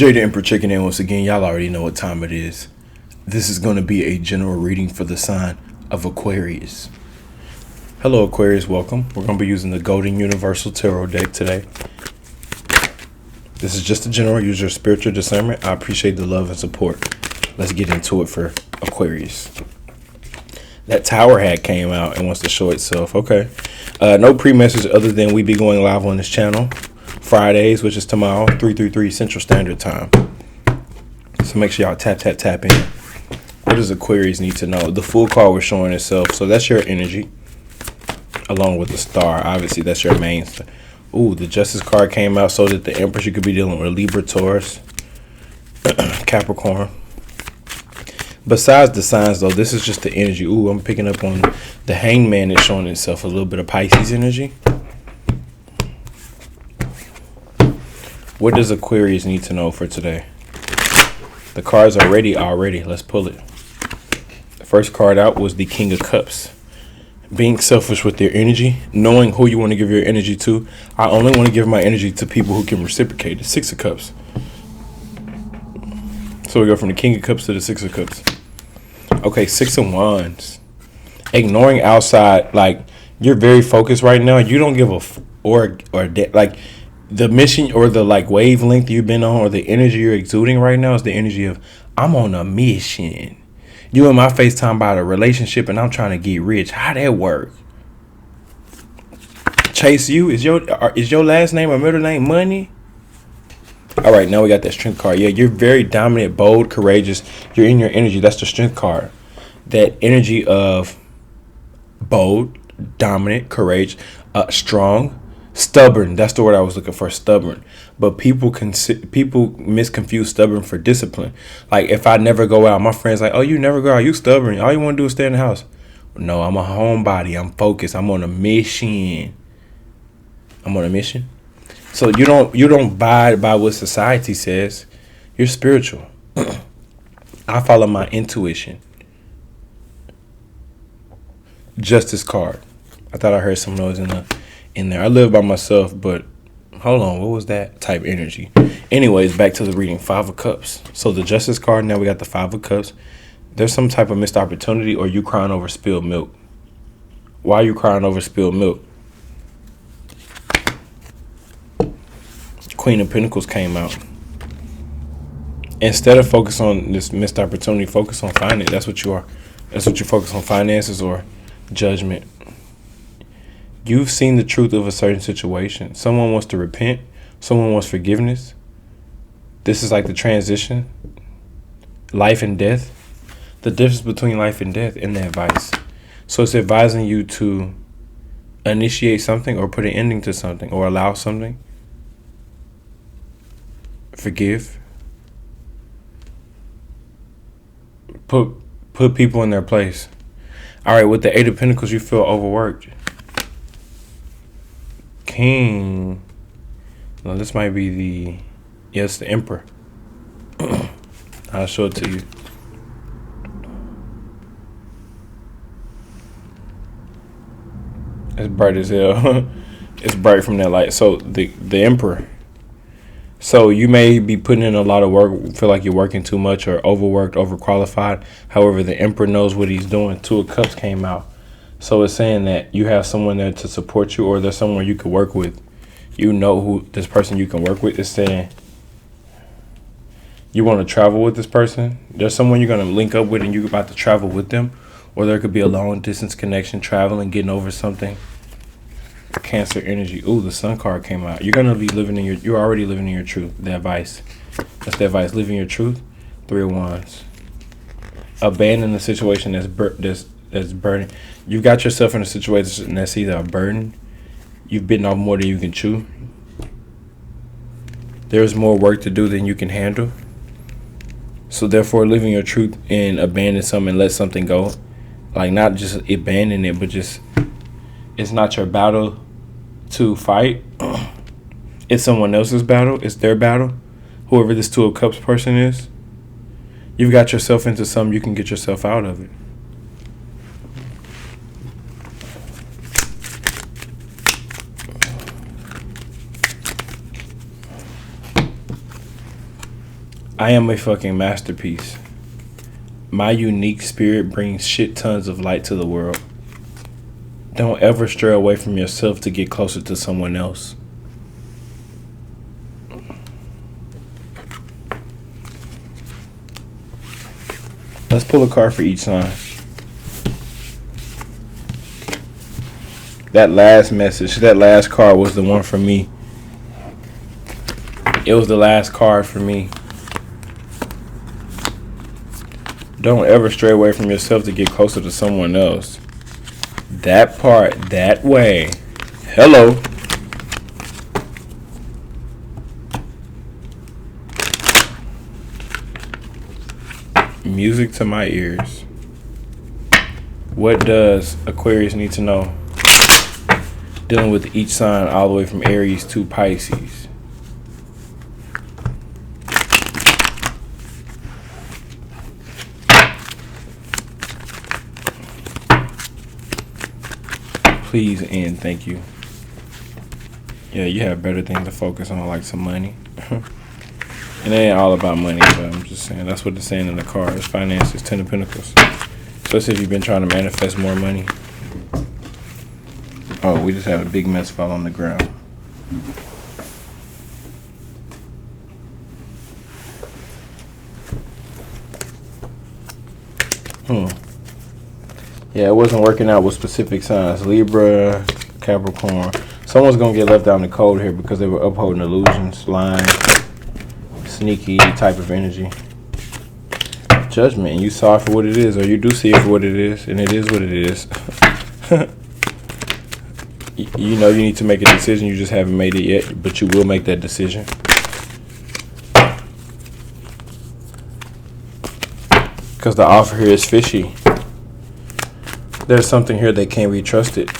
Jay the Emperor checking in once again. Y'all already know what time it is. This is going to be a general reading for the sign of Aquarius. Hello Aquarius, welcome. We're going to be using the Golden Universal Tarot deck today. This is just a general, use your spiritual discernment. I appreciate the love and support. Let's get into it for Aquarius. That tower hat came out and wants to show itself. Okay. No pre-message other than we be going live on this channel Fridays, which is tomorrow, 3:33 Central Standard Time. So make sure y'all tap in. What does Aquarius need to know? The full card was showing itself. So that's your energy. Along with the star. Obviously, that's your main. Ooh, the Justice card came out so that the Empress, you could be dealing with Libra, Taurus, Capricorn. Besides the signs, though, this is just the energy. Ooh, I'm picking up on the Hangman that's showing itself. A little bit of Pisces energy. What does Aquarius need to know for today? The cards are ready already. Let's pull it. The first card out was the King of Cups. Being selfish with your energy, knowing who you want to give your energy to. I only want to give my energy to people who can reciprocate. The Six of Cups. So we go from the King of Cups to the Six of Cups. Okay, Six of Wands. Ignoring outside, like you're very focused right now. You don't give a like the mission or the like wavelength you've been on or the energy you're exuding right now is the energy of I'm on a mission. You in my FaceTime about a relationship and I'm trying to get rich. How that work? Chase you is your last name or middle name Money? All right, now we got that Strength card. Yeah, you're very dominant, bold, courageous. You're in your energy. That's the Strength card. That energy of bold, dominant, courageous, strong, stubborn. That's the word I was looking for, stubborn. But people misconfuse stubborn for discipline. Like if I never go out, my friends like, oh, you never go out, you stubborn. All you want to do is stay in the house. No, I'm a homebody. I'm focused. I'm on a mission. So you don't abide by what society says. You're spiritual. I follow my intuition. Justice card. I thought I heard some noise in there. I live by myself, but hold on, what was that type energy? Anyways, back to the reading. Five of Cups. So the Justice card, now we got the Five of Cups. There's some type of missed opportunity or you crying over spilled milk. Why are you crying over spilled milk? Queen of Pentacles came out. Instead of focus on this missed opportunity, focus on finance. That's what you are. That's what you focus on, finances or judgment. You've seen the truth of a certain situation. Someone wants to repent. Someone wants forgiveness. This is like the transition. Life and death. The difference between life and death and the advice. So it's advising you to initiate something or put an ending to something or allow something. Forgive. Put people in their place. All right, with the Eight of Pentacles, you feel overworked. King. No, this might be it's the Emperor. I'll show it to you. It's bright as hell. It's bright from that light. So the Emperor. So you may be putting in a lot of work, feel like you're working too much or overworked, overqualified. However, the Emperor knows what he's doing. Two of Cups came out. So it's saying that you have someone there to support you or there's someone you can work with. You know who this person you can work with is saying you want to travel with this person. There's someone you're going to link up with and you're about to travel with them. Or there could be a long distance connection, traveling, getting over something. Cancer energy. Ooh, the Sun card came out. You're gonna be you're already living in your truth. The advice. That's the advice. Living your truth. Three of Wands. Abandon the situation that's burning. You got yourself in a situation that's either a burden. You've bitten off more than you can chew. There's more work to do than you can handle. So therefore, living your truth and abandon something and let something go. Like not just abandon it, but just it's not your battle to fight. It's someone else's battle. It's their battle. Whoever this Two of Cups person is. You've got yourself into something. You can get yourself out of it. I am a fucking masterpiece. My unique spirit brings shit tons of light to the world. Don't ever stray away from yourself to get closer to someone else. Let's pull a card for each sign. That last message, that last card was the one for me. It was the last card for me. Don't ever stray away from yourself to get closer to someone else. That part, that way. Hello. Music to my ears. What does Aquarius need to know? Dealing with each sign all the way from Aries to Pisces. Please and thank you. Yeah, you have better things to focus on, like some money. And it ain't all about money, but I'm just saying that's what it's saying in the cards. Finances, 10 of Pentacles. Especially if you've been trying to manifest more money. Oh, we just have a big mess fall on the ground. Yeah, it wasn't working out with specific signs. Libra, Capricorn. Someone's going to get left out in the cold here because they were upholding illusions, lying, sneaky type of energy. Judgment, and you saw it for what it is, or you do see it for what it is, and it is what it is. You know you need to make a decision, you just haven't made it yet, but you will make that decision. Because the offer here is fishy. There's something here that can't be trusted.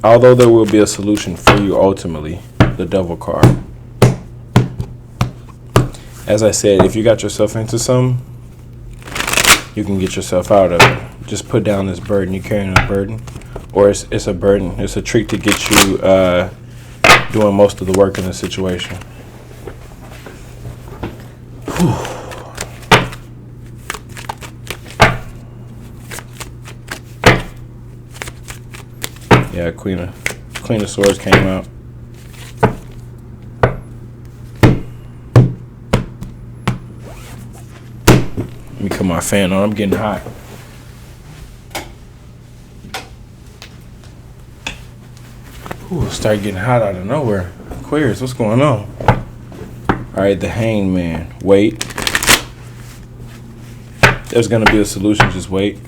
Although there will be a solution for you ultimately, the Devil card. As I said, if you got yourself into something, you can get yourself out of it. Just put down this burden. You're carrying a burden. Or it's a burden. It's a trick to get you doing most of the work in the situation. Whew. Yeah, Queen of Swords came out. Let me cut my fan on. I'm getting hot. Ooh, start getting hot out of nowhere. Aquarius, what's going on? Alright, the Hanged Man. Wait. There's going to be a solution. Just wait.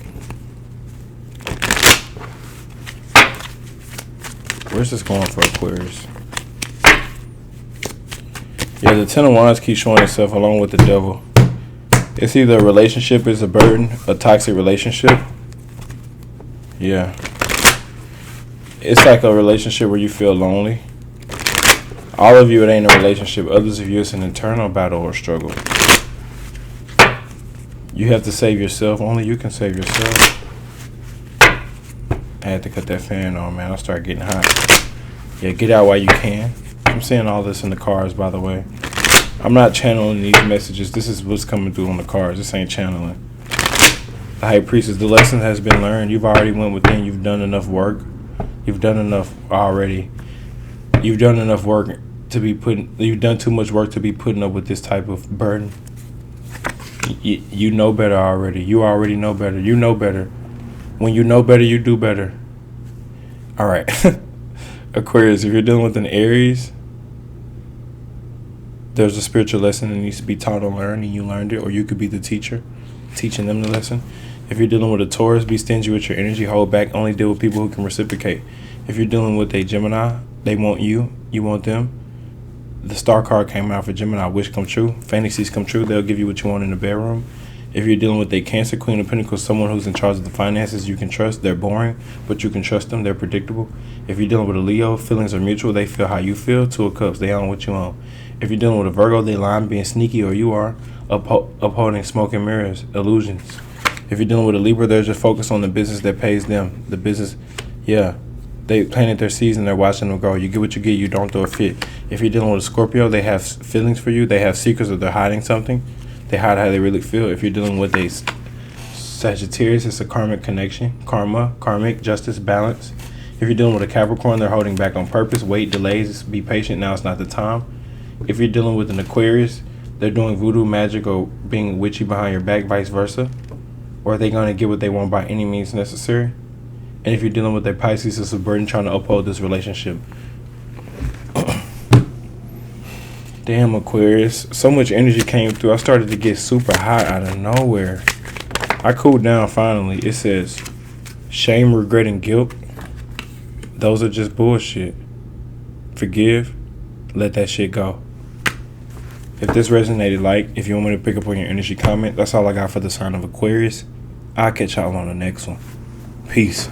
Where's this going for Aquarius? Yeah, the Ten of Wands keeps showing itself along with the Devil. It's either a relationship is a burden, a toxic relationship. Yeah. It's like a relationship where you feel lonely. All of you, it ain't a relationship. Others of you, it's an internal battle or struggle. You have to save yourself. Only you can save yourself. I had to cut that fan on, man. I'll start getting hot. Yeah, get out while you can. I'm saying all this in the cards, by the way. I'm not channeling these messages. This is what's coming through on the cards. This ain't channeling. The High Priestess, the lesson has been learned. You've already went within. You've done enough work. You've done enough already. You've done enough work to be putting. You've done too much work to be putting up with this type of burden. You know better already. You already know better. You know better. When you know better, you do better. All right. Aquarius, if you're dealing with an Aries, there's a spiritual lesson that needs to be taught or learned, and you learned it, or you could be the teacher teaching them the lesson. If you're dealing with a Taurus, be stingy with your energy, hold back, only deal with people who can reciprocate. If you're dealing with a Gemini, they want you, you want them. The Star card came out for Gemini. Wish come true, fantasies come true. They'll give you what you want in the bedroom. If you're dealing with a Cancer, Queen of Pentacles, someone who's in charge of the finances, you can trust. They're boring, but you can trust them. They're predictable. If you're dealing with a Leo, feelings are mutual. They feel how you feel. Two of Cups, they own what you own. If you're dealing with a Virgo, they lying, being sneaky, or you are upholding smoke and mirrors, illusions. If you're dealing with a Libra, they're just focused on the business that pays them. The business, yeah. They planted their seeds and they're watching them grow. You get what you get. You don't throw a fit. If you're dealing with a Scorpio, they have feelings for you. They have secrets, or they're hiding something. They hide how they really feel. If you're dealing with a Sagittarius, it's a karmic connection. Karma, karmic, justice, balance. If you're dealing with a Capricorn, they're holding back on purpose. Wait, delays, be patient. Now it's not the time. If you're dealing with an Aquarius, they're doing voodoo magic or being witchy behind your back, vice versa. Or are they going to get what they want by any means necessary? And if you're dealing with a Pisces, it's a burden trying to uphold this relationship. Damn, Aquarius. So much energy came through. I started to get super hot out of nowhere. I cooled down finally. It says, shame, regret, and guilt. Those are just bullshit. Forgive. Let that shit go. If this resonated, if you want me to pick up on your energy, comment. That's all I got for the sign of Aquarius. I'll catch y'all on the next one. Peace.